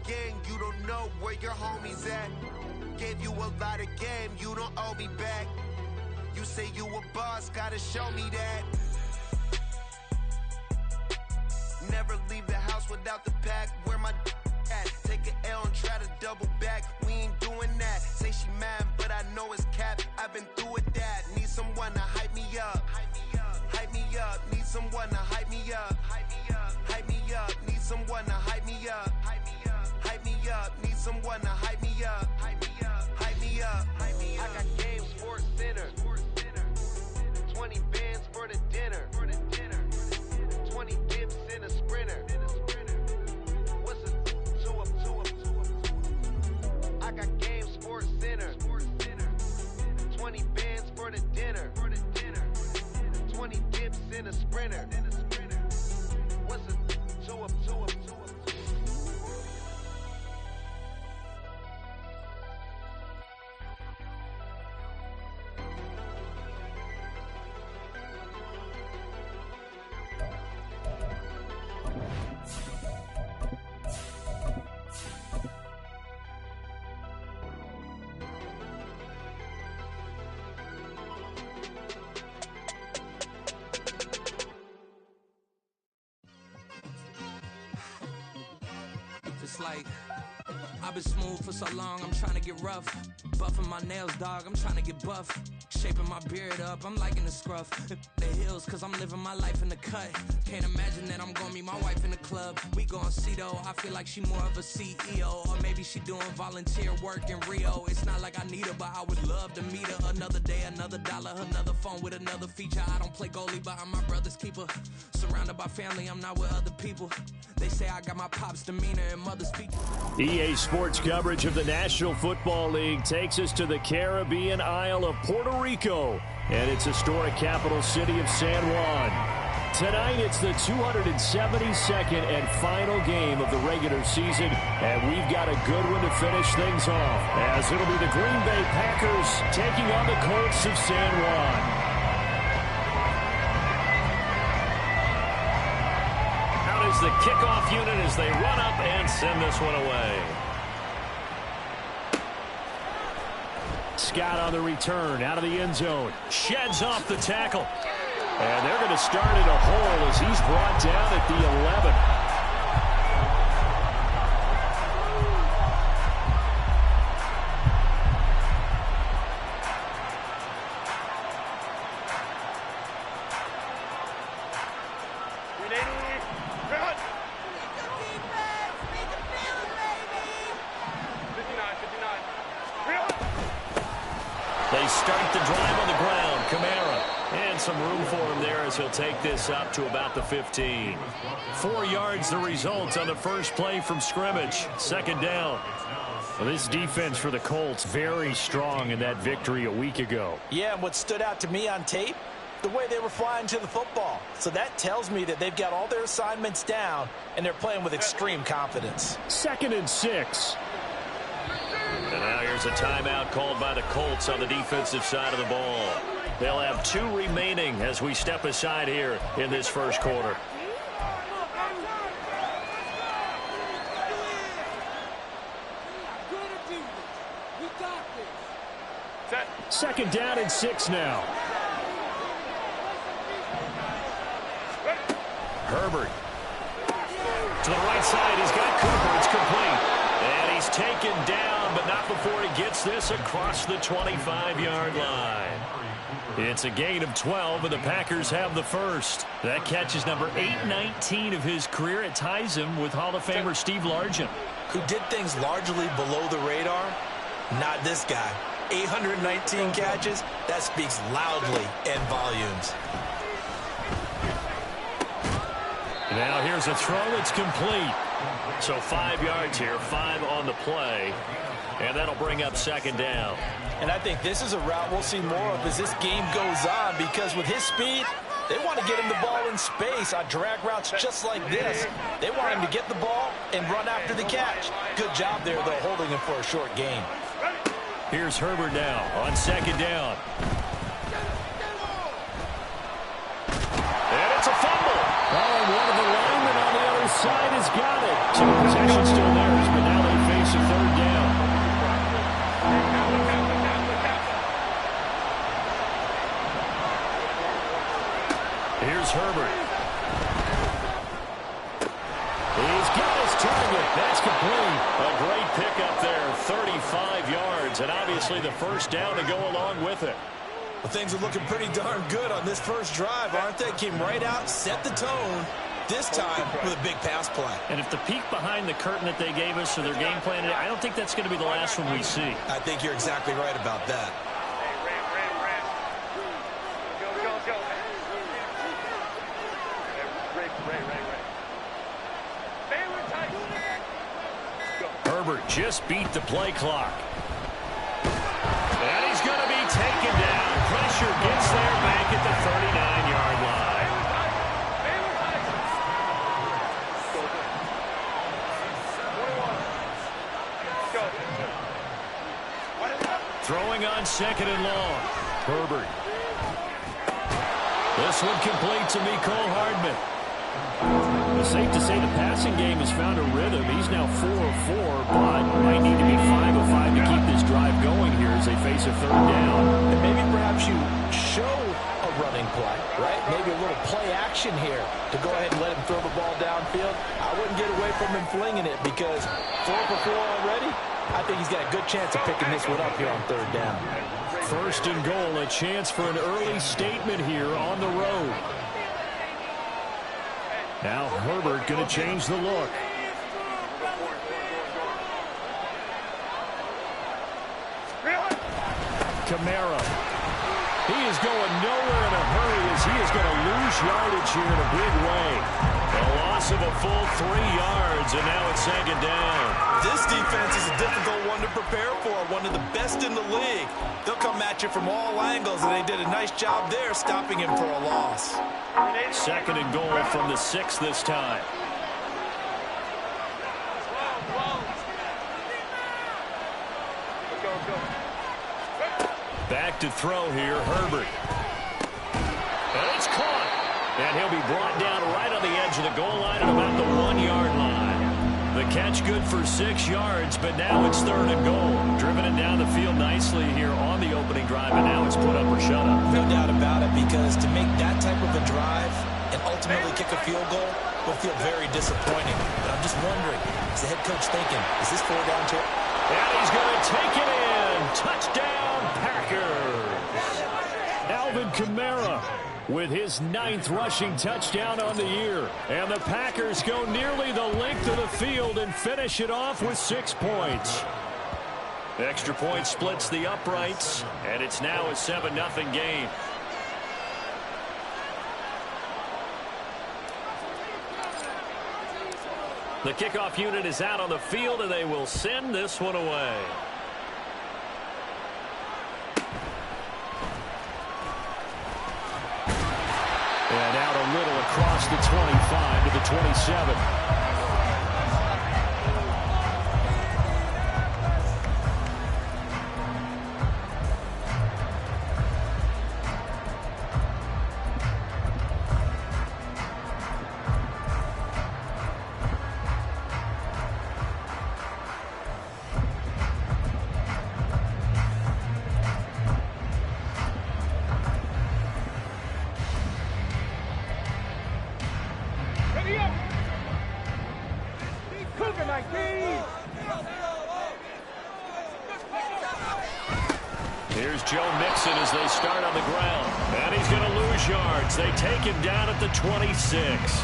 gang, you don't know where your homies at. Gave you a lot of game, you don't owe me back. You say you a boss, gotta show me that. Never leave the house without the pack. Where my at? Take an L and try to double back. We ain't doing that. Say she mad, but I know it's cap. I've been through with that. Need someone to hype me up. Hype me up. Need someone to hype me up. Hype me up. Need someone to hype me up. Hype me up. Need someone to hype me up. Hype me up. I got Game Sports Center. 20 bands for the dinner. 20 dips in a sprinter. What's a two up? I got Game Sports Center. 20 bands for the dinner. 20 dips in a sprinter. What's a two up? It's like, I've been smooth for so long, I'm trying to get rough. Buffing my nails, dog, I'm trying to get buff. Shaping my beard up, I'm liking the scruff. The hills, cause I'm living my life in the cut. Can't imagine that I'm gonna meet my wife in the club. We gon' see though, I feel like she more of a CEO. Or maybe she doing volunteer work in Rio. It's not like I need her, but I would love to meet her. Another day, another dollar, another phone with another feature. I don't play goalie, but I'm my brother's keeper. Surrounded by family, I'm not with other people. They say I got my pop's demeanor and mother's speech. EA Sports coverage of the National Football League takes us to the Caribbean Isle of Puerto Rico and its historic capital city of San Juan. Tonight, it's the 272nd and final game of the regular season, and we've got a good one to finish things off, as it'll be the Green Bay Packers taking on the Colts of San Juan. Out is the kickoff unit as they run up and send this one away. Scott on the return, out of the end zone. Sheds off the tackle. And they're going to start in a hole as he's brought down at the 11. They start the drive on the ground. Camara. And some room for him there as he'll take this up to about the 15. 4 yards the result on the first play from scrimmage. Second down. Well, this defense for the Colts very strong in that victory a week ago. Yeah, and what stood out to me on tape, the way they were flying to the football. So that tells me that they've got all their assignments down and they're playing with extreme confidence. 2nd and 6. And now here's a timeout called by the Colts on the defensive side of the ball. They'll have 2 remaining as we step aside here in this first quarter. Second down and 6 now. Herbert. To the right side, he's got Cooper. It's complete. And he's taken down, but not before he gets this across the 25-yard line. It's a gain of 12, and the Packers have the first. That catch is number 819 of his career. It ties him with Hall of Famer Steve Largent. Who did things largely below the radar? Not this guy. 819 catches, that speaks loudly in volumes. Now here's a throw. It's complete. So 5 yards here, 5 on the play. And that'll bring up second down. And I think this is a route we'll see more of as this game goes on, because with his speed, they want to get him the ball in space on drag routes just like this. They want him to get the ball and run after the catch. Good job there, though, holding him for a short gain. Here's Herbert now on second down. And it's a fumble. Oh, and one of the linemen on the other side has got it. So the possession still theirs, but now yards, and obviously the first down to go along with it. Well, things are looking pretty darn good on this first drive, aren't they? Came right out, set the tone, this time with a big pass play. And if the peek behind the curtain that they gave us or their game plan, I don't think that's going to be the last one we see. I think you're exactly right about that. Herbert just beat the play clock. And he's going to be taken down. Pressure gets there back at the 39-yard line. Throwing on second and long. Herbert. This one complete to Mecole Hardman. It's safe to say the passing game has found a rhythm. He's now 4 of 4, but might need to be 5 of 5 to keep this drive going here as they face a third down. And maybe perhaps you show a running play, right? Maybe a little play action here to go ahead and let him throw the ball downfield. I wouldn't get away from him flinging it because 4 for 4 already. I think he's got a good chance of picking this one up here on third down. First and goal, a chance for an early statement here on the road. Now Herbert going to change the look. Kamara. He is going nowhere in a hurry as he is going to lose yardage here in a big way. A loss of a full 3 yards, and now it's second down. This defense is a difficult one to prepare for, one of the best in the league. They'll come at you from all angles, and they did a nice job there stopping him for a loss. Second and goal from the 6 this time. Back to throw here, Herbert. And it's caught. And he'll be brought down right on the edge of the goal line at about the 1-yard line. The catch good for 6 yards, but now it's third and goal. Driven it down the field nicely here on the opening drive, and now it's put up or shut up. No doubt about it, because to make that type of a drive and ultimately kick a field goal will feel very disappointing. But I'm just wondering, is the head coach thinking, is this 4 down to it? And he's going to take it in. Touchdown, Packers. Alvin Kamara with his 9th rushing touchdown on the year. And the Packers go nearly the length of the field and finish it off with 6 points. Extra point splits the uprights, and it's now a 7-0 game. The kickoff unit is out on the field, and they will send this one away. And out a little across the 25 to the 27. Here's Joe Mixon as they start on the ground. And he's going to lose yards. They take him down at the 26.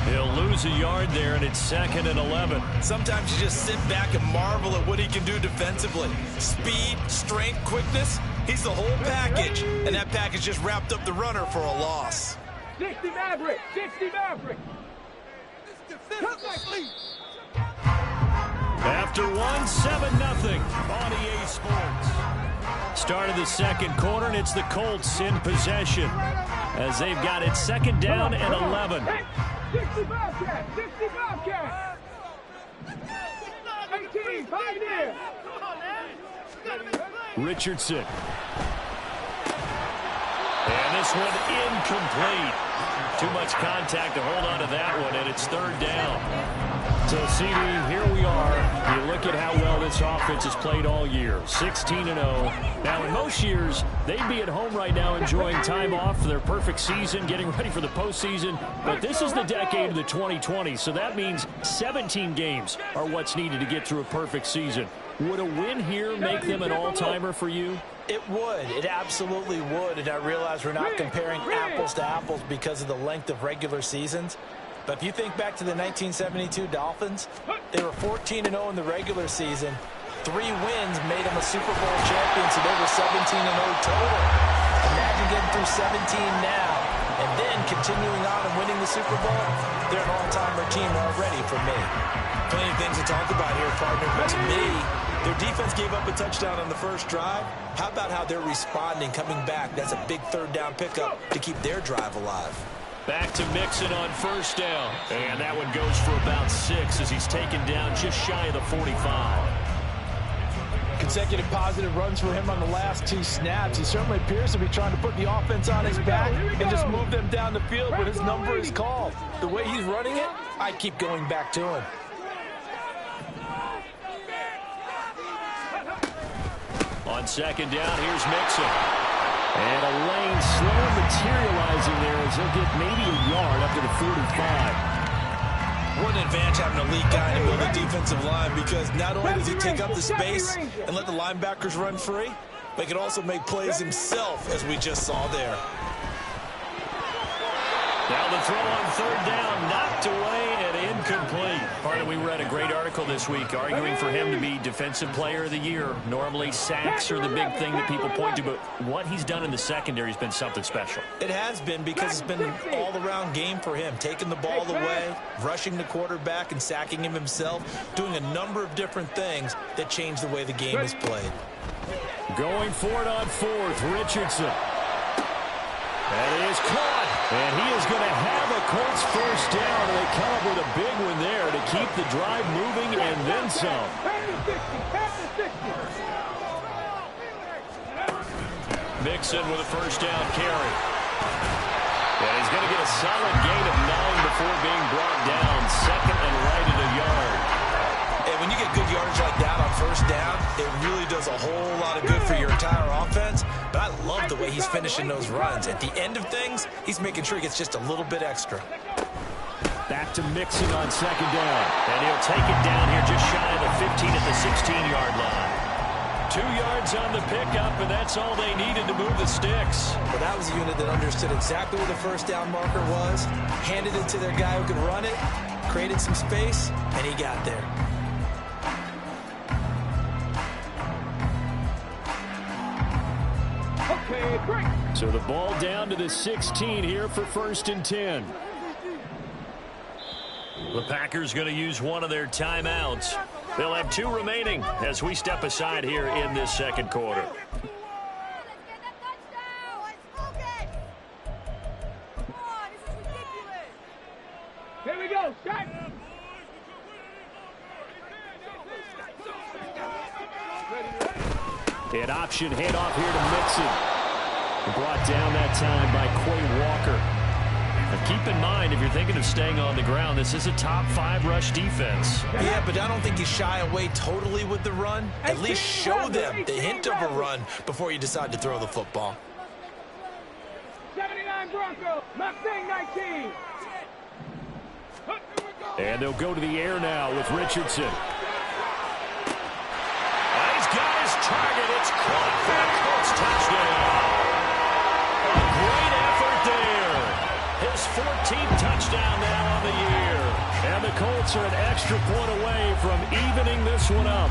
He'll lose a yard there, and it's 2nd and 11. Sometimes you just sit back and marvel at what he can do defensively. Speed, strength, quickness. He's the whole package. And that package just wrapped up the runner for a loss. 60 Maverick! 60 Maverick! After one, 7-0 on EA Sports. Start of the second quarter, and it's the Colts in possession as they've got it 2nd down and 11. 60 Bobcat! 60 Bobcat! 18, Pioneer! Richardson. And this one incomplete. Too much contact to hold on to that one, and it's 3rd down. So, CD, here we are. You look at how well this this offense has played all year, 16-0. Now, in most years, they'd be at home right now enjoying time off for their perfect season, getting ready for the postseason. But this is the decade of the 2020s, so that means 17 games are what's needed to get through a perfect season. Would a win here make them an all-timer for you? It would. It absolutely would. And I realize we're not comparing apples to apples because of the length of regular seasons. But if you think back to the 1972 Dolphins, they were 14-0 in the regular season. 3 wins made them a Super Bowl champion, so they were 17-0 total. Imagine getting through 17 now and then continuing on and winning the Super Bowl. They're an all-timer team already for me. Plenty of things to talk about here, partner, but to me, their defense gave up a touchdown on the first drive. How about how they're responding, coming back? That's a big third down pickup to keep their drive alive. Back to Mixon on first down. And that one goes for about 6 as he's taken down just shy of the 45. Consecutive positive runs for him on the last 2 snaps. He certainly appears to be trying to put the offense on his back and just move them down the field when his number is called. The way he's running it, I keep going back to him. On second down, here's Mixon. And a lane slow materializing there as he'll get maybe a yard up to the 45. What an advantage having a elite guy in the middle of the defensive line, because not only does he take up the space and let the linebackers run free, but he can also make plays himself, as we just saw there. Now the throw on third down, knocked away and incomplete. Partner, we read a great article this week arguing for him to be Defensive Player of the Year. Normally, sacks are the big thing that people point to, but what he's done in the secondary has been something special. It has been, because it's been an all-around game for him, taking the ball away, rushing the quarterback and sacking him himself, doing a number of different things that change the way the game is played. Going for it on fourth, Richardson. That is caught, and he is going to have a Colts first down, and they come up with a big one there to keep the drive moving and then some. Mixon with a first down carry. And he's going to get a solid gain of 9 before being brought down, second and right at a yard. And when you get good yardage like that on first down, it really does a whole lot of good for your entire offense. But I love the way he's finishing those runs. At the end of things, he's making sure he gets just a little bit extra. Back to Mixon on second down. And he'll take it down here just shy of the 15 at the 16-yard line. 2 yards on the pickup, and that's all they needed to move the sticks. Well, that was a unit that understood exactly where the first down marker was, handed it to their guy who could run it, created some space, and he got there. So the ball down to the 16 here for first and 10. The Packers going to use one of their timeouts. They'll have 2 remaining as we step aside here in this second quarter. Here we go, shot. An option handoff here to Mixon. Brought down that time by Quay Walker. Now keep in mind, if you're thinking of staying on the ground, this is a top 5 rush defense. Yeah, but I don't think you shy away totally with the run. At least show them the hint of a run before you decide to throw the football. 79 Broncos, Mustang 19. And they'll go to the air now with Richardson. He's got his target. It's caught for a Colts touchdown. A great effort there. His 14th touchdown now on the year. And the Colts are an extra point away from evening this one up.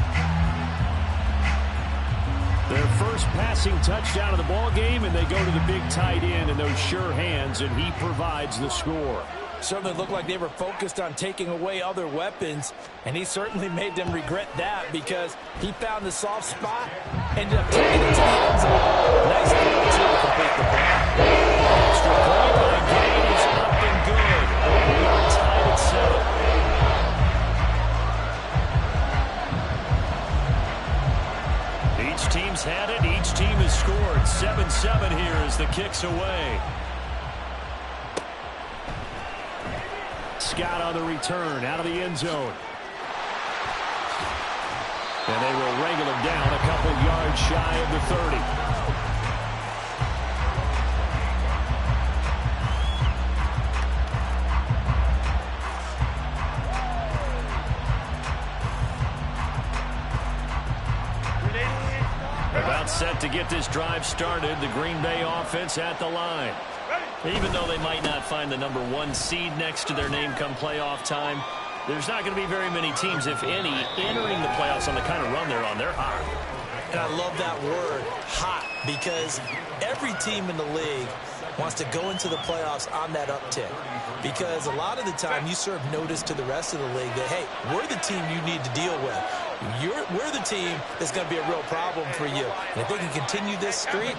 Their first passing touchdown of the ball game, and they go to the big tight end in those sure hands, and he provides the score. Certainly looked like they were focused on taking away other weapons, and he certainly made them regret that because he found the soft spot, ended up taking it to the end zone. Nice throw, too, to complete the ball. Extra point by Gay is up and good. We are tied at 7. Each team's had it. Each team has scored. 7-7 here as the kick's away. Scott on the return out of the end zone. And they will wrangle him down a couple yards shy of the 30. About set to get this drive started, the Green Bay offense at the line. Even though they might not find the number 1 seed next to their name come playoff time, there's not going to be very many teams, if any, entering the playoffs on the kind of run they're on. They're hot. And I love that word, hot, because every team in the league wants to go into the playoffs on that uptick. Because a lot of the time you serve notice to the rest of the league that, hey, we're the team you need to deal with. We're the team that's going to be a real problem for you. And if they can continue this streak,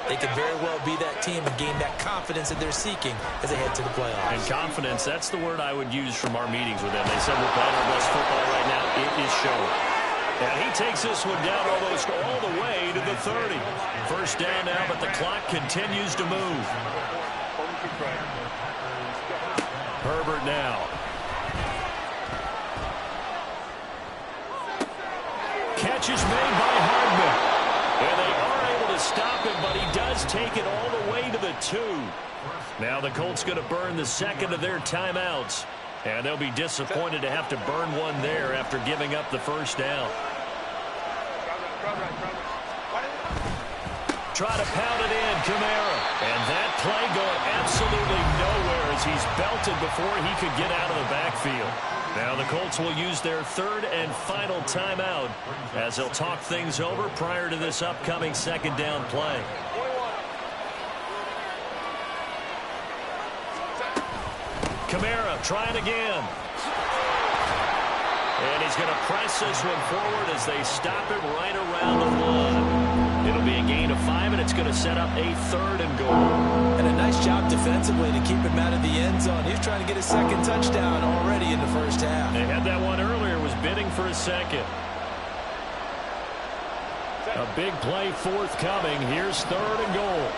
they could very well be that team and gain that confidence that they're seeking as they head to the playoffs. And confidence, that's the word I would use from our meetings with them. They said we're playing our best football right now. It is showing. And he takes this one down almost all the way to the 30. First down now, but the clock continues to move. Herbert now. Catch is made by Hardman. And they are able to stop him, but he does take it all the way to the 2. Now the Colts going to burn the second of their timeouts. And they'll be disappointed to have to burn one there after giving up the first down. Try to pound it in, Kamara. And that play going absolutely nowhere as he's belted before he could get out of the backfield. Now the Colts will use their third and final timeout as they'll talk things over prior to this upcoming second down play. Kamara trying again. And he's going to press this one forward as they stop it right around the 1. It'll be a gain of 5, and it's going to set up a 3rd and goal. And a nice job defensively to keep him out of the end zone. He's trying to get his second touchdown already in the first half. They had that one earlier, was bidding for a second. A big play forthcoming. Here's 3rd and goal.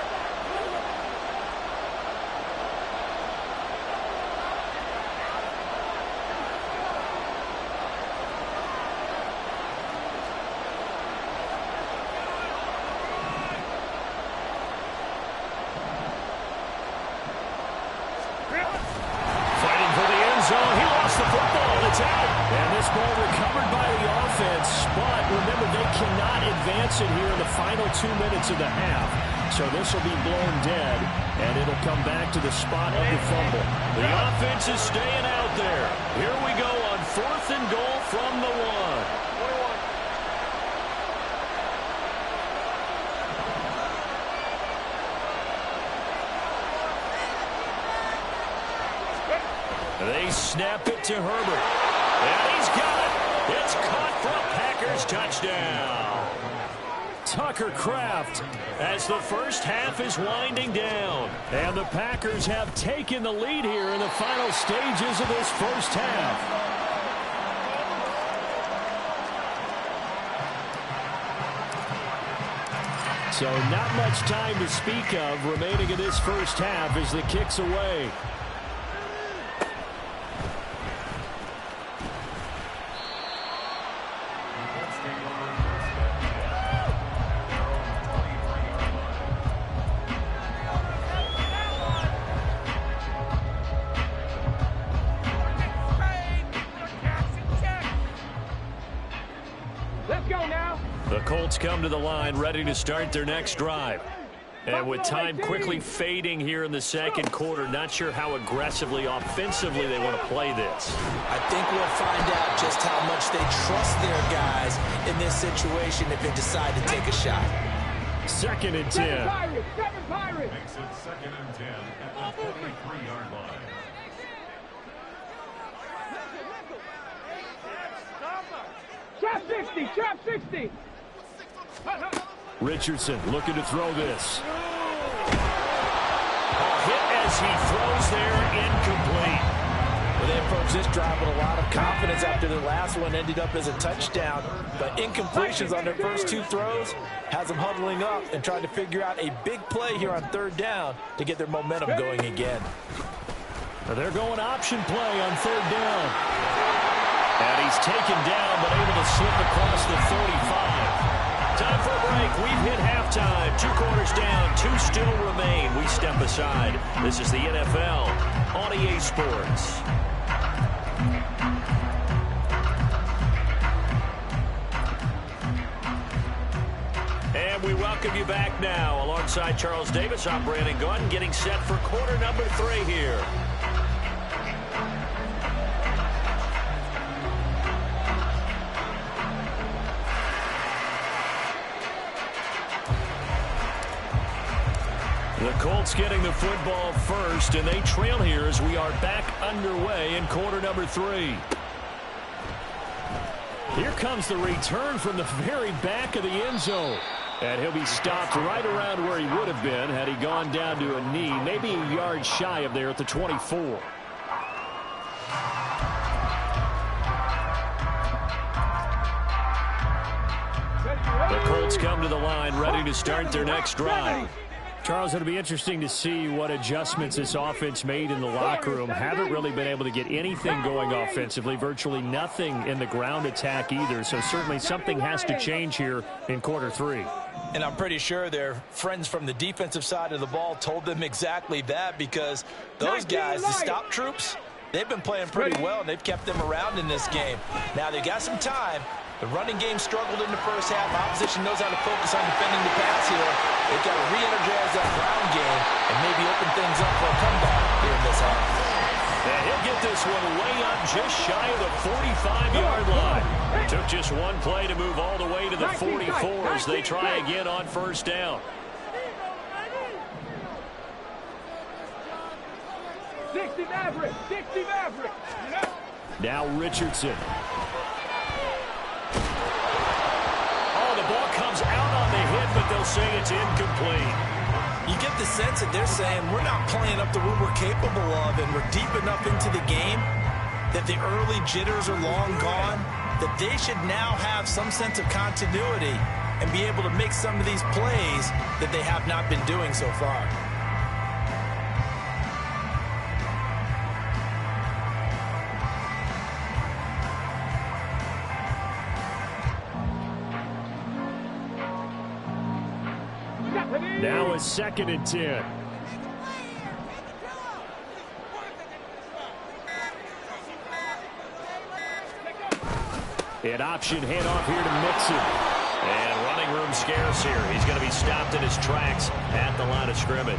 It here in the final 2 minutes of the half. So this will be blown dead, and it'll come back to the spot of the fumble. The offense is staying out there. Here we go on 4th and goal from the 1. They snap it to Herbert. And he's got it. It's caught for a Packers touchdown. Tucker Kraft as the first half is winding down. And the Packers have taken the lead here in the final stages of this first half. So not much time to speak of remaining in this first half as the kick's away. Come to the line, ready to start their next drive. And with time quickly fading here in the second quarter, not sure how aggressively, offensively they want to play this. I think we'll find out just how much they trust their guys in this situation if they decide to take a shot. 2nd and 10. Seven Pirates. Makes it 2nd and 10 at the 43-yard line. Trap 60, trap 60. Richardson looking to throw this. Hit as he throws there, incomplete. Well, they approach this drive with a lot of confidence after the last one ended up as a touchdown. But incompletions on their first 2 throws has them huddling up and trying to figure out a big play here on 3rd down to get their momentum going again. They're going option play on 3rd down. And he's taken down, but able to slip across the 45. Time for a break. We've hit halftime. 2 quarters down, 2 still remain. We step aside. This is the NFL on EA Sports. And we welcome you back now. Alongside Charles Davis, I'm Brandon Gaudin, getting set for quarter number 3 here. The Colts getting the football first, and they trail here as we are back underway in quarter number 3. Here comes the return from the very back of the end zone. And he'll be stopped right around where he would have been had he gone down to a knee, maybe a yard shy of there at the 24. The Colts come to the line ready to start their next drive. Charles, it'll be interesting to see what adjustments this offense made in the locker room. Haven't really been able to get anything going offensively, virtually nothing in the ground attack either. So certainly something has to change here in quarter 3. And I'm pretty sure their friends from the defensive side of the ball told them exactly that, because those guys, the stop troops, they've been playing pretty well, and they've kept them around in this game. Now they got some time. The running game struggled in the first half. Opposition knows how to focus on defending the pass here. They've got to re-energize that ground game and maybe open things up for a comeback here in this half. And he'll get this one way up just shy of the 45-yard line. It took just one play to move all the way to the 44 as they try again on first down. 60 Maverick, 60 Maverick. Now Richardson. The ball comes out on the hit, but they'll say it's incomplete. You get the sense that they're saying we're not playing up to what we're capable of, and we're deep enough into the game that the early jitters are long gone, that they should now have some sense of continuity and be able to make some of these plays that they have not been doing so far. Now it's 2nd and 10. An option handoff here to Mixon. And running room scarce here. He's going to be stopped in his tracks at the line of scrimmage.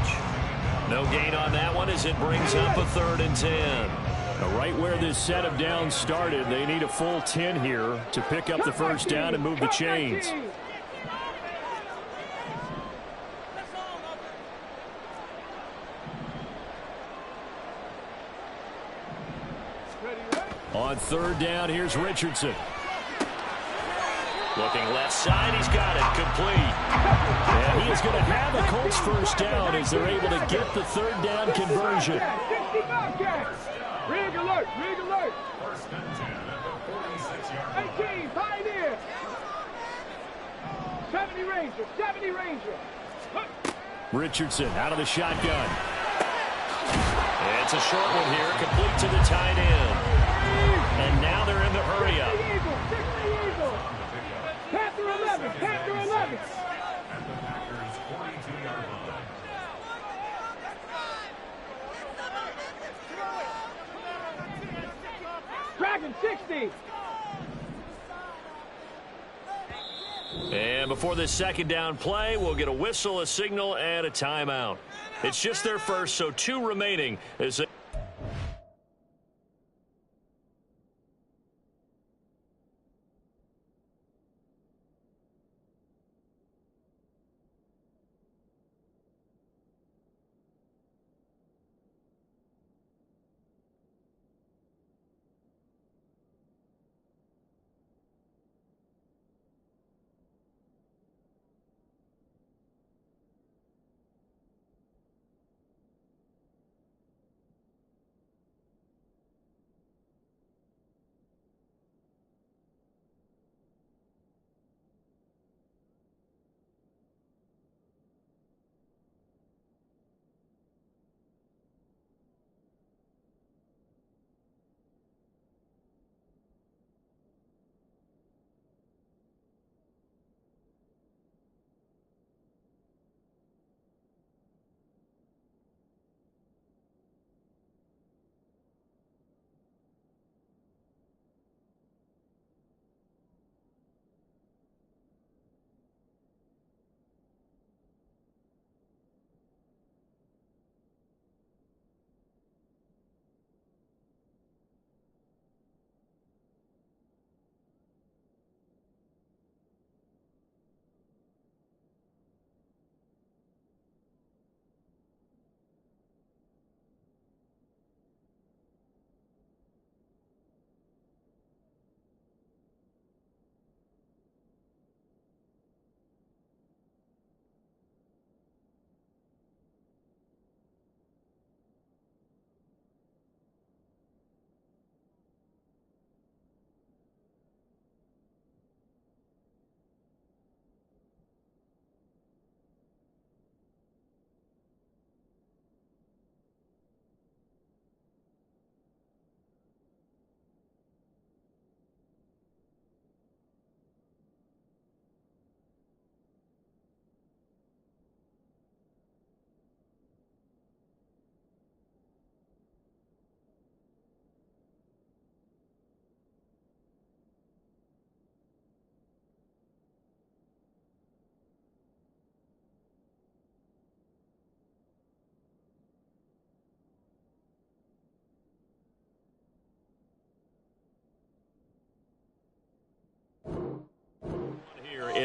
No gain on that one as it brings up a 3rd and 10. Now, right where this set of downs started, they need a full 10 here to pick up the first down and move the chains. On 3rd down, here's Richardson. Looking left side, he's got it, complete. And he is going to have the Colts first down as they're able to get the 3rd down conversion. Rig alert, rig alert. 18, Pioneer. 70 Ranger, 70 Ranger. Richardson out of the shotgun. And it's a short one here, complete to the tight end. And now they're in the hurry up. Panther 11, Panther 11. Dragon 60. And before this 2nd down play, we'll get a whistle, a signal, and a timeout. It's just their first, so 2 remaining as they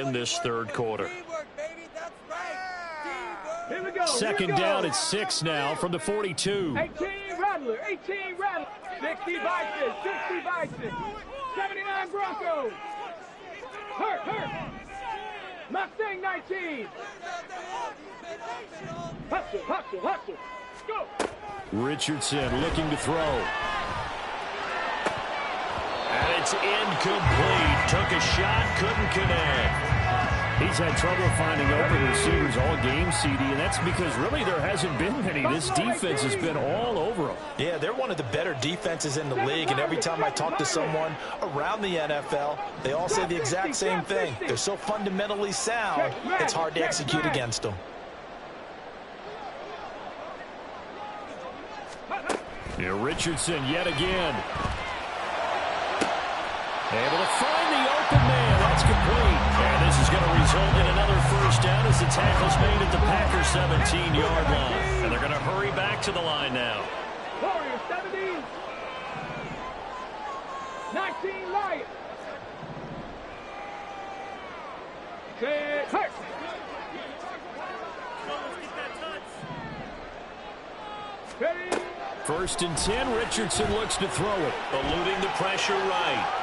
in this third quarter. Here we go. Second down at 6 now from the 42. 18 Rattler. 18 Rattler. 60 Bison. 60 Bison. 79 Broncos. Hurt. Mustang 19. Hustle. Go. Richardson looking to throw. And it's incomplete. Took a shot, couldn't connect. He's had trouble finding open receivers all game, CD, and that's because really there hasn't been many. This defense has been all over them. Yeah, they're one of the better defenses in the league, and every time I talk to someone around the NFL, they all say the exact same thing. They're so fundamentally sound, it's hard to execute against them. Here, Richardson yet again. Able to find the open man. That's complete. And this is going to result in another first down as the tackle's made at the Packers 17-yard line. And they're going to hurry back to the line now. Warriors 17. 19 Lions. Hurt. Ready. First and 10. Richardson looks to throw it. Eluding the pressure right.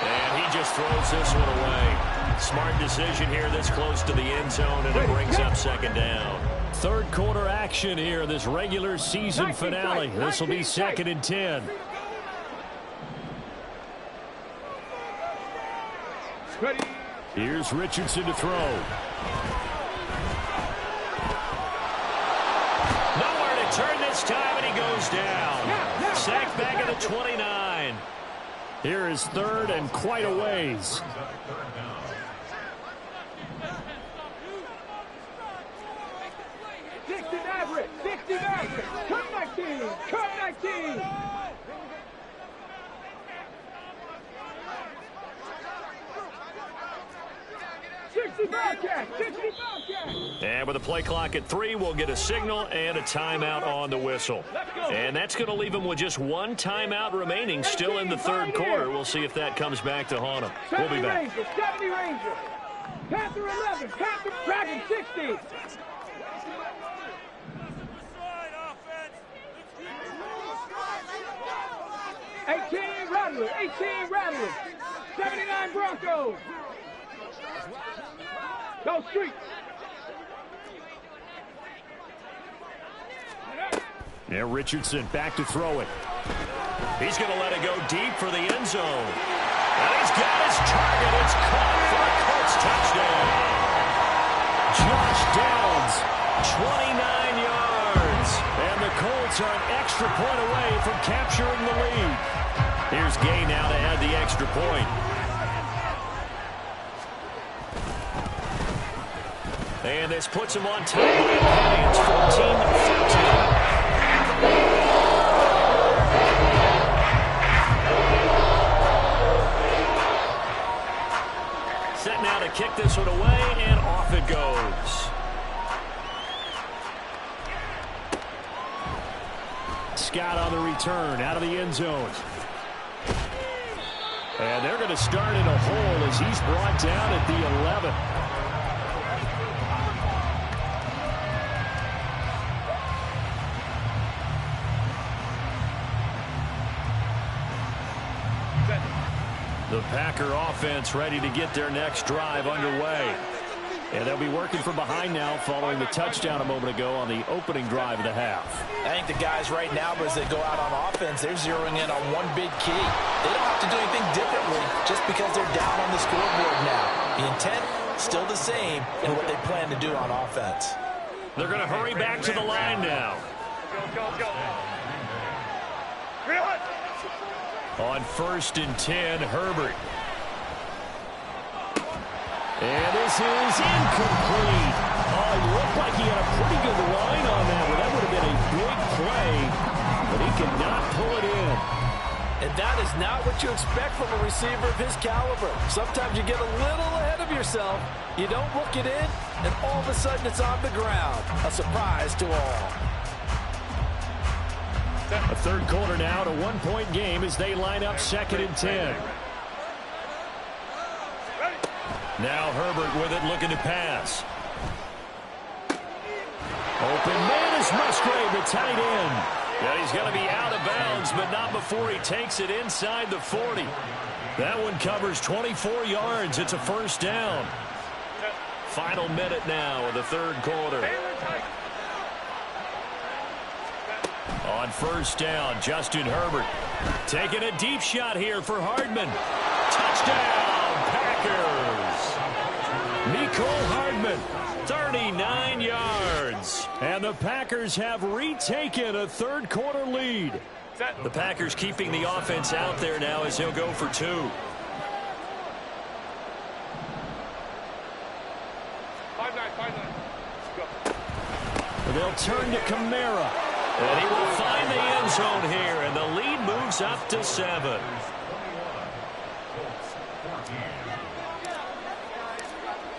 And he just throws this one away. Smart decision here this close to the end zone, and it brings up second down. Third quarter action here, this regular season finale. This will be second and 10. Here's Richardson to throw. Nowhere to turn this time, and he goes down. Sacked back at the 29. Here is third and quite a ways. Cut 19. And with the play clock at 3, we'll get a signal and a timeout on the whistle. And that's going to leave them with just one timeout remaining still in the third quarter. We'll see if that comes back to haunt them. We'll be back. 70 Ranger. Panther 11. Panther Dragon 60. Rattler. 18 Rattler. 79 Broncos. Go Streets. Yeah, Richardson back to throw it. He's going to let it go deep for the end zone. And he's got his target. It's caught for a Colts touchdown. Josh Downs, 29 yards. And the Colts are an extra point away from capturing the lead. Here's Gay now to add the extra point. And this puts him on top by a penny. It's 14-13. Set now to kick this one away, and off it goes. Scott on the return, out of the end zone. And they're going to start in a hole as he's brought down at the 11. The Packer offense ready to get their next drive underway. And they'll be working from behind now following the touchdown a moment ago on the opening drive of the half. I think the guys right now, as they go out on offense, they're zeroing in on one big key. They don't have to do anything differently just because they're down on the scoreboard now. The intent, still the same in what they plan to do on offense. They're going to hurry back to the line now. Go. On 1st and 10, Herbert. And this is incomplete. Oh, it looked like he had a pretty good line on that one. That would have been a big play, but he could not pull it in. And that is not what you expect from a receiver of his caliber. Sometimes you get a little ahead of yourself. You don't look it in, and all of a sudden it's on the ground. A surprise to all. A third quarter now, to 1-point game as they line up 2nd and 10. Now Herbert with it, looking to pass. Open man is Musgrave, the tight end. Yeah, he's going to be out of bounds, but not before he takes it inside the 40. That one covers 24 yards. It's a first down. Final minute now of the third quarter. On first down, Justin Herbert taking a deep shot here for Hardman. Touchdown, Packers. Mecole Hardman, 39 yards. And the Packers have retaken a third quarter lead. The Packers keeping the offense out there now as he'll go for 2. They'll turn to Kamara. And he will find the end zone here, and the lead moves up to 7.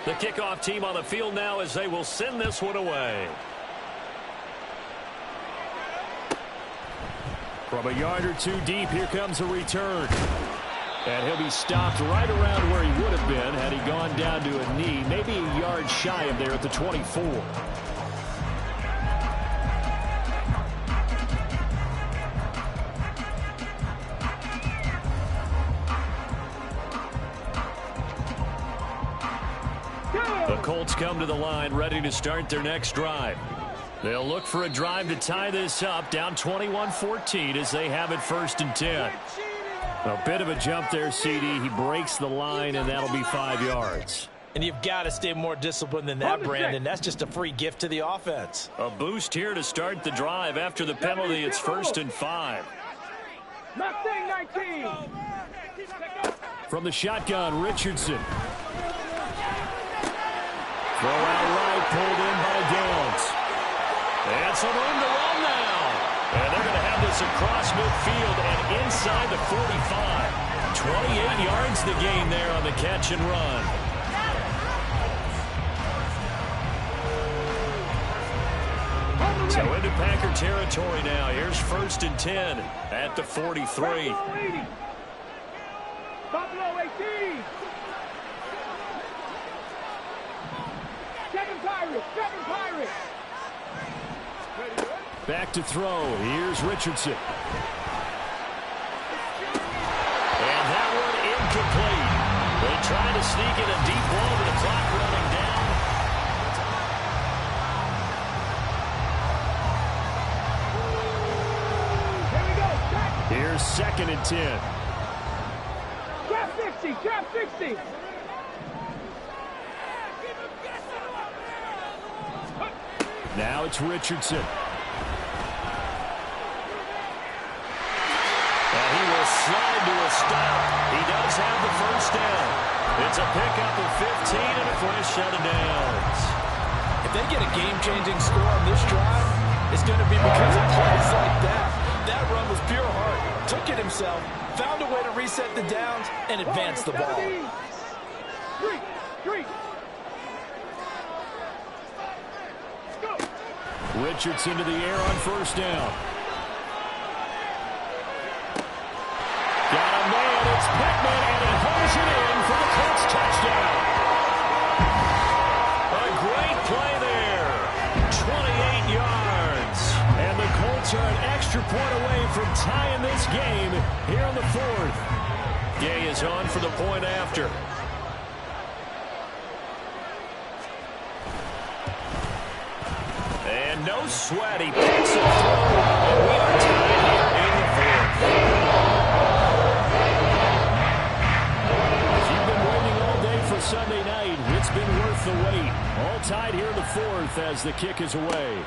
The kickoff team on the field now as they will send this one away. From a yard or 2 deep, here comes a return. And he'll be stopped right around where he would have been had he gone down to a knee, maybe a yard shy of there at the 24. The Colts come to the line, ready to start their next drive. They'll look for a drive to tie this up, down 21-14 as they have it 1st and 10. A bit of a jump there, CD. He breaks the line, and that'll be 5 yards. And you've got to stay more disciplined than that, Brandon. That's just a free gift to the offense. A boost here to start the drive. After the penalty, it's 1st and 5. Mustang 19. From the shotgun, Richardson. Throw out right, pulled in by Downs. And some room to run now. And they're going to have this across midfield and inside the 45. 28 yards the gain there on the catch and run. So into Packer territory now. Here's 1st and 10 at the 43. Buffalo 18. Second Pirates. Back to throw. Here's Richardson. And that one incomplete. They try to sneak in a deep ball, but the clock running down. Here we go. Here's 2nd and 10. Trap 60. Now it's Richardson. And he will slide to a stop. He does have the first down. It's a pickup of 15 and a fresh set of downs. If they get a game-changing score on this drive, it's going to be because of plays like that. That run was pure heart. Took it himself, found a way to reset the downs, and advance the ball. Three. Richardson to the air on first down. Got a man, it's Pittman, and he holds it in for the Colts touchdown. A great play there. 28 yards. And the Colts are an extra point away from tying this game here in the 4th. Gay is on for the point after. And no sweat, he picks it through, and we are tied here in the 4th. If you've been waiting all day for Sunday night, it's been worth the wait. All tied here in the 4th as the kick is away.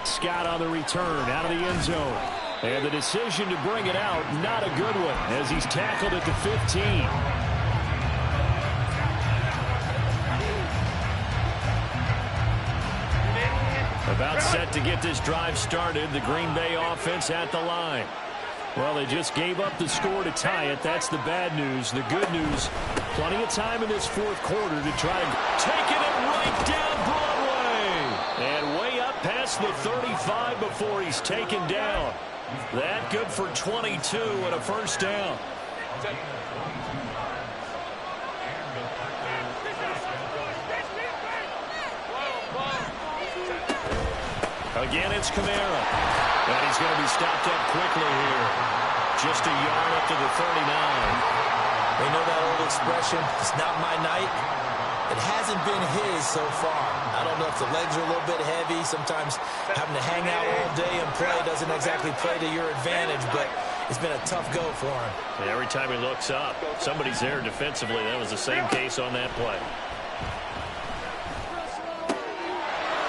Scott on the return, out of the end zone. And the decision to bring it out, not a good one, as he's tackled at the 15. About set to get this drive started. The Green Bay offense at the line. Well, they just gave up the score to tie it. That's the bad news. The good news, plenty of time in this 4th quarter to try to take it right down Broadway. And way up past the 35 before he's taken down. That good for 22 and a first down. Again, it's Kamara. And he's going to be stopped up quickly here. Just a yard up to the 39. They know that old expression, it's not my night. It hasn't been his so far. I don't know if the legs are a little bit heavy. Sometimes having to hang out all day and play doesn't exactly play to your advantage, but it's been a tough go for him. And every time he looks up, somebody's there defensively. That was the same case on that play.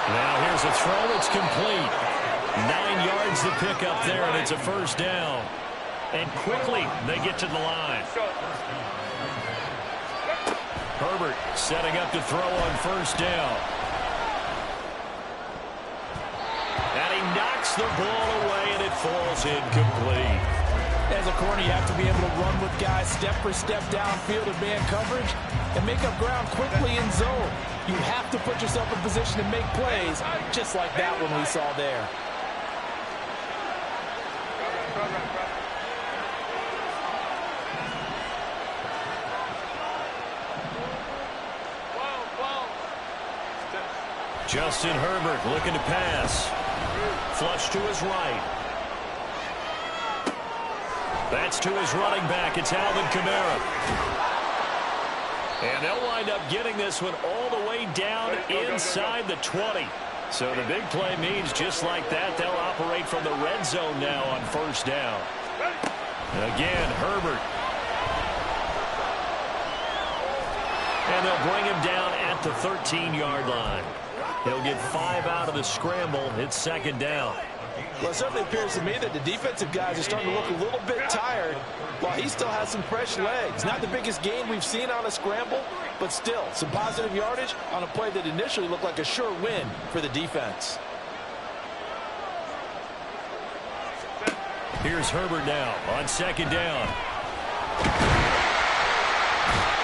Now here's a throw. It's complete. 9 yards to pick up there, and it's a first down. And quickly, they get to the line. Herbert setting up to throw on first down. And he knocks the ball away, and it falls incomplete. As a corner, you have to be able to run with guys step for step downfield in man coverage and make up ground quickly in zone. You have to put yourself in position to make plays, just like that one we saw there. Justin Herbert looking to pass. Flush to his right. That's to his running back. It's Alvin Kamara. And they'll wind up getting this one all the way down inside the 20. So the big play means just like that, they'll operate from the red zone now on first down. Again, Herbert. And they'll bring him down at the 13-yard line. He'll get 5 out of the scramble. It's second down. Well, it certainly appears to me that the defensive guys are starting to look a little bit tired while he still has some fresh legs. Not the biggest gain we've seen on a scramble, but still some positive yardage on a play that initially looked like a sure win for the defense. Here's Herbert now on second down.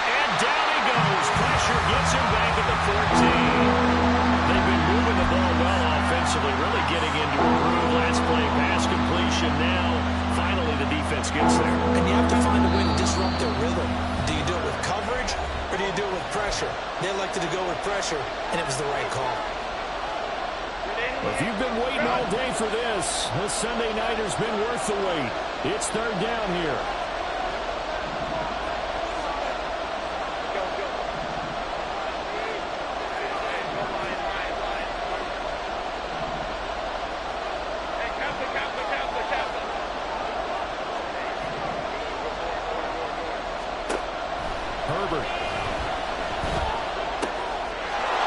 And down he goes. Pressure gets him back at the 14. They've been moving the ball well offensively, really getting into a groove. Last play, pass completion. Now, finally, the defense gets there. And you have to find a way to disrupt their rhythm. Do you do it with coverage, or do you do it with pressure? They elected to go with pressure, and it was the right call. Well, if you've been waiting all day for this Sunday nighter's been worth the wait. It's third down here. Herbert.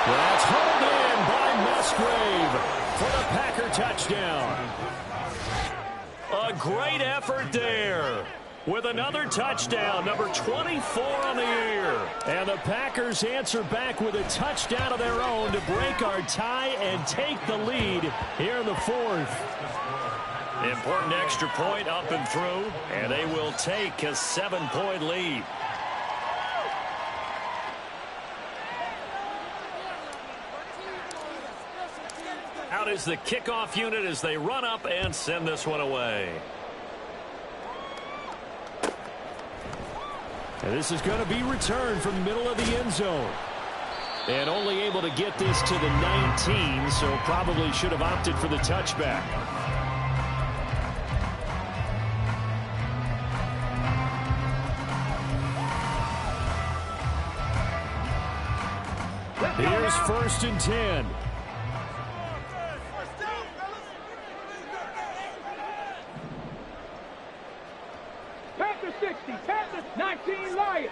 That's hauled in by Musgrave for the Packer touchdown. A great effort there with another touchdown, number 24 on the year. And the Packers answer back with a touchdown of their own to break our tie and take the lead here in the fourth. Important extra point up and through, and they will take a 7-point lead. Out is the kickoff unit as they run up and send this one away. And this is going to be returned from the middle of the end zone. And only able to get this to the 19, so probably should have opted for the touchback. Here's first and 10. Panther 60, Panther 19, Lions.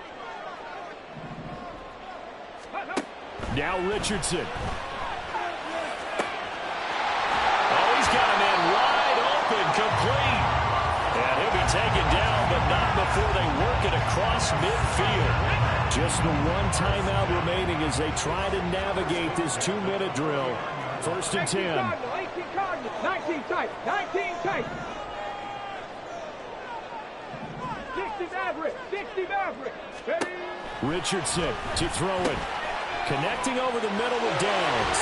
Now Richardson. Oh, he's got a man wide open, complete. And he'll be taken down, but not before they work it across midfield. Just the one timeout remaining as they try to navigate this 2-minute drill. First and 10. 18 Cardinals, 19 tight, 19 tight. 60 Maverick, 60 Maverick. Ready? Richardson to throw it. Connecting over the middle with Downs.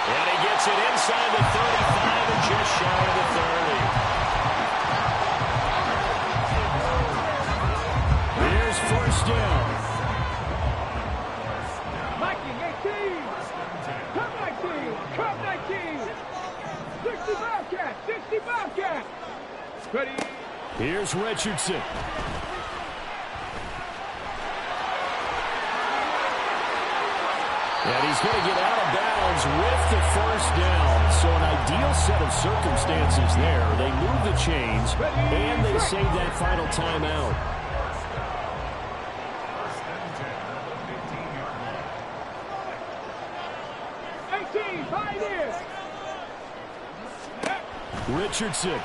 And he gets it inside the 35 and just shy of the 30. Here's first down. Viking 18. Come 19. Come 19. Here's Richardson. And he's going to get out of bounds with the first down. So an ideal set of circumstances there. They move the chains, and they save that final timeout. Richardson.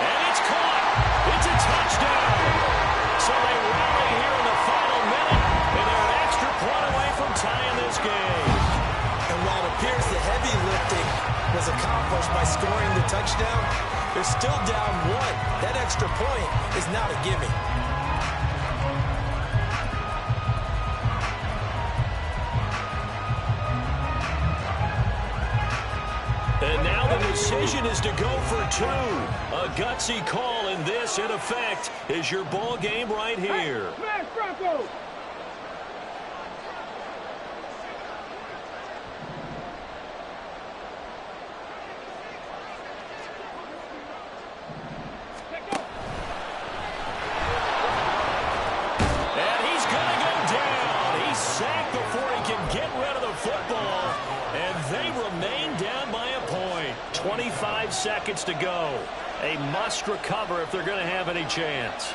And it's caught. It's a touchdown. So they rally here in the final minute, and they're an extra point away from tying this game. And while it appears the heavy lifting was accomplished by scoring the touchdown, they're still down one. That extra point is not a gimme. And now the decision is to go for two. A gutsy call, and this, in effect, is your ball game right here. Smash Broncos! And he's going to go down. He's sacked before he can get rid of the football. And they remain down by a point. 25 seconds to go. A must recover if they're going to have any chance.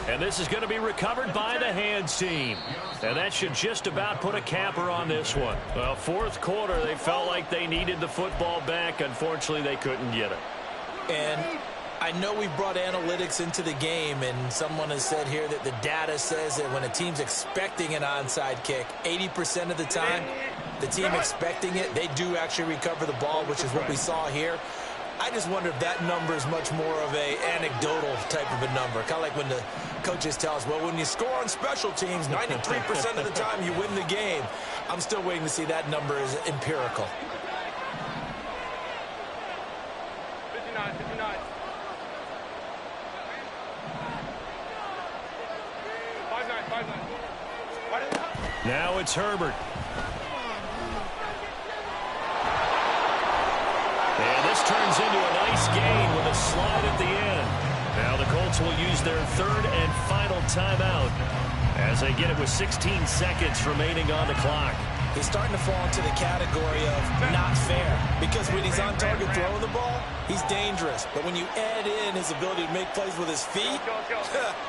And this is going to be recovered by the hands team. And that should just about put a capper on this one. Well, fourth quarter, they felt like they needed the football back. Unfortunately, they couldn't get it. And I know we brought analytics into the game, and someone has said here that the data says that when a team's expecting an onside kick, 80% of the time, the team expecting it, they do actually recover the ball, which is what we saw here. I just wonder if that number is much more of a anecdotal type of a number. Kind of like when the coaches tell us, well, when you score on special teams, 93% of the time you win the game. I'm still waiting to see that number is empirical. 59, 59. 5-9. Now it's Herbert. And this turns into a nice gain with a slide at the end. Now the Colts will use their third and final timeout as they get it with 16 seconds remaining on the clock. He's starting to fall into the category of not fair, because when he's on target throwing the ball, he's dangerous. But when you add in his ability to make plays with his feet,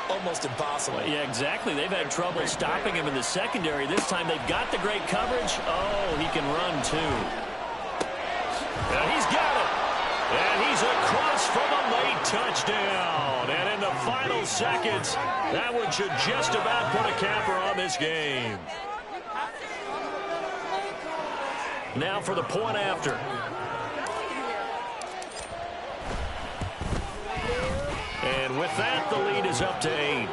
almost impossible. Yeah, exactly. They've had trouble stopping him in the secondary. This time they've got the great coverage. Oh, he can run too. And he's got it. And he's across from a late touchdown. And in the final seconds, that one should just about put a capper on this game. Now for the point after. And with that, the lead is up to 8.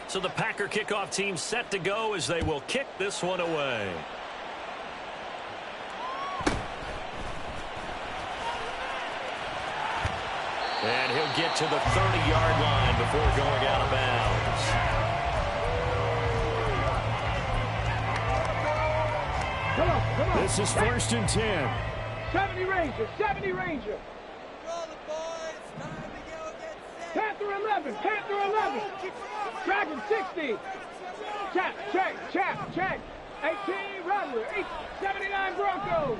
So the Packer kickoff team set to go as they will kick this one away. And he'll get to the 30-yard line before going out of bounds. Come on. This is 1st and 10. 70 Ranger, 70 Ranger. Panther 11, Panther 11. Dragon 60. Check. 18 Rattler, 79 Broncos.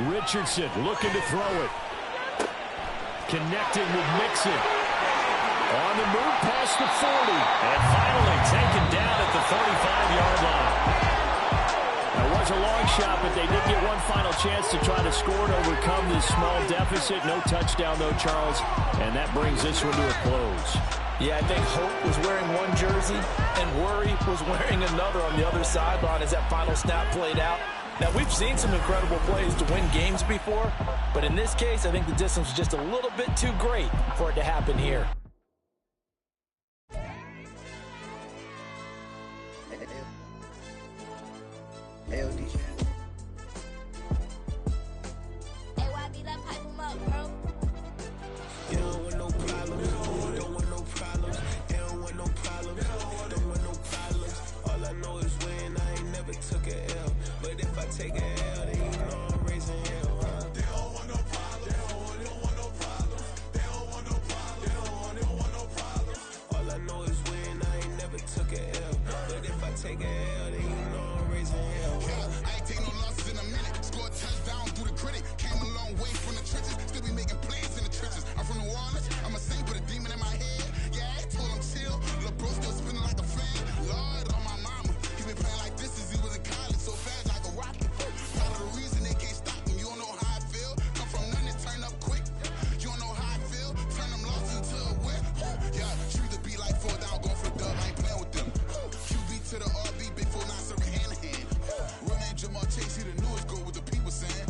Richardson looking to throw it. Connecting with Mixon. On the move past the 40. And finally taken down at the 35-yard line. It was a long shot, but they did get one final chance to try to score to overcome this small deficit. No touchdown, though, Charles. And that brings this one to a close. Yeah, I think Hope was wearing one jersey and Worry was wearing another on the other sideline as that final snap played out. Now, we've seen some incredible plays to win games before, but in this case, I think the distance was just a little bit too great for it to happen here. AOD. You don't want no problems, don't want no problems. You don't want no problems, don't want no problems. All I know is win, I ain't never took a L. But if I take a L, then you know I'm raising hell, huh? They don't want no problems, they don't want no problems. They don't want no problems, they don't want no problems. All I know is win, I ain't never took a L. But if I take a L, then you know I'm raising hell, huh? I ain't take no losses in a minute. Scored touchdown through the critic. Came a long way from the trenches. Still be making plays in the trenches. I'm from New Orleans. I'm a saint with a demon in my head. Yeah, I told him chill. Lil' bro still spinning like a fan. Lord on my mama. He been playing like this since he was in college. So fast like a rocket. Part of the reason they can't stop him. You don't know how I feel. Come from nothing, turn up quick. You don't know how I feel. Turn them losses into a whip. Yeah, you either be like 4 down, going for the dub. I ain't playing with them. QB to the RB, big 4-9 serving hand to hand. Real name Jamal Chase, he the newest goal with the people saying.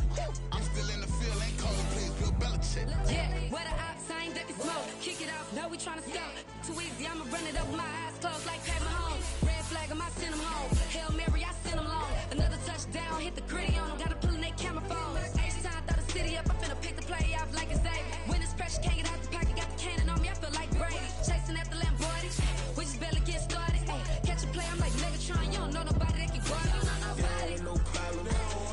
I'm still in the field, ain't calling plays, Bill Belichick. Yeah, where the ops, I ain't ducking smoke. Kick it off, no, we tryna scout. Too easy, I'ma run it up with my eyes closed like Pat Mahomes. Red flag, I might send him home. Hail Mary, I send him long. Another touchdown, hit the gritty on him. Gotta pull in they camera phones. H-time, throw the city up, I finna pick the play off like it's David. When it's pressure, can't get out the pocket, got the cannon on me, I feel like Brady. Chasing after Lamborghini, we just barely get started. Ay, catch a play, I'm like Megatron, you don't know nobody that can guard it. You know nobody. No problems,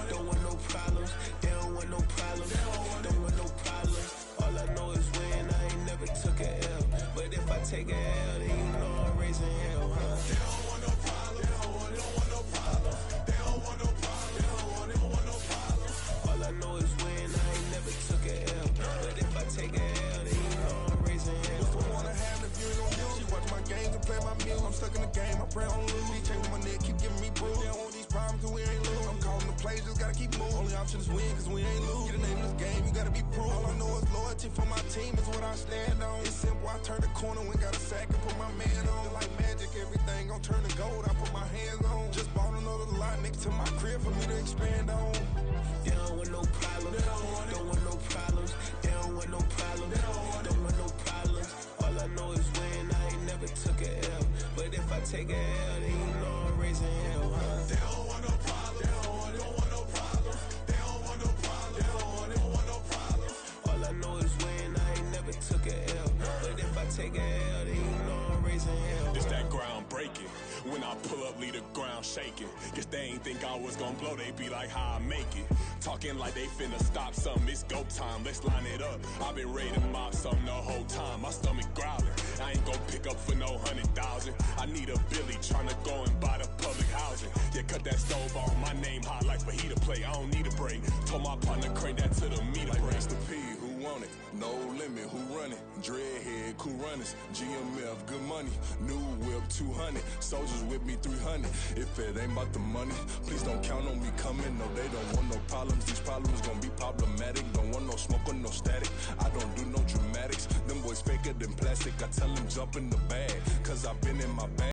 don't want no problems. They don't want no problems, don't want no problems. All I know is win, I ain't never took a L. But if I take a L, then you know I'm raising hell, huh? They don't want no problems, they don't want no problems. They don't want no problems, they don't want no problems. All I know is win, I ain't never took a L. But if I take a L, then you know I'm raising hell. What's the one I have if you don't use? She watch my games and play my music. I'm stuck in the game, I pray on lose. He changing my neck, keep giving me bruise. They don't want these problems cause we ain't lose. I'm calling the plays, just gotta keep moving. Only option is win cause we ain't lose. Get the name of this game, you gotta be proof. All I know is loyalty for my team is what I stand on. It's simple, I turn the corner when got a sack and put my man on. Like magic, everything gon' turn to gold, I put my hands on. Just bought another lot next to my crib for me to expand on. They don't want no problems, don't want no problems. They don't want no problems, don't want no problems. All I know is win, I ain't never took a L. But if I take a L, then you know I'm raising hell, huh? They don't want no problems, they don't want no problems. They don't want no problems, they don't want no problems. All I know is win, I ain't never took a L. But if I take a L, then you know I'm raising hell. It's that ground breaking. When I pull up, leave the ground shaking. Guess they ain't think I was gonna blow, they be like, how I make it. Talking like they finna stop something, it's go time, let's line it up. I've been ready to mop something the whole time, my stomach growling. I ain't gon' pick up for no 100,000. I need a Billy tryna go and buy the public housing. Yeah, cut that stove on, my name hot like fajita play. I don't need a break. Told my partner crank that to the meter Like break. Mr. P, who want it? No limit, who run it? Dreadhead, cool runners. GMF, good money. New whip, 200. Soldiers with me, 300. If it ain't about the money, please don't count on me coming. No, they don't want no problems. These problems gon' be problematic. Don't want no smoke or no static. I don't do no dramatics. Them boys faker than plastic. I tell them jump in the bag, cause I've been in my bag.